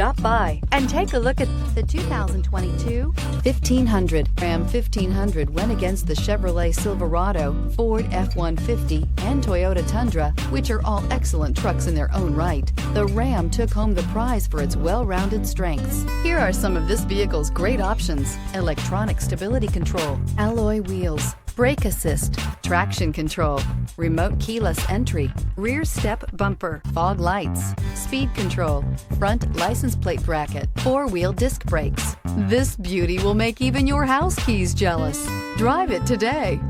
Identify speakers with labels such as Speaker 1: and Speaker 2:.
Speaker 1: Stop by and take a look at the 2022 1500. Ram 1500 went against the Chevrolet Silverado, Ford F-150, and Toyota Tundra, which are all excellent trucks in their own right. The Ram took home the prize for its well-rounded strengths. Here are some of this vehicle's great options: electronic stability control, alloy wheels, brake assist, traction control, remote keyless entry, rear step bumper, fog lights, speed control, front license plate bracket, four-wheel disc brakes. This beauty will make even your house keys jealous. Drive it today.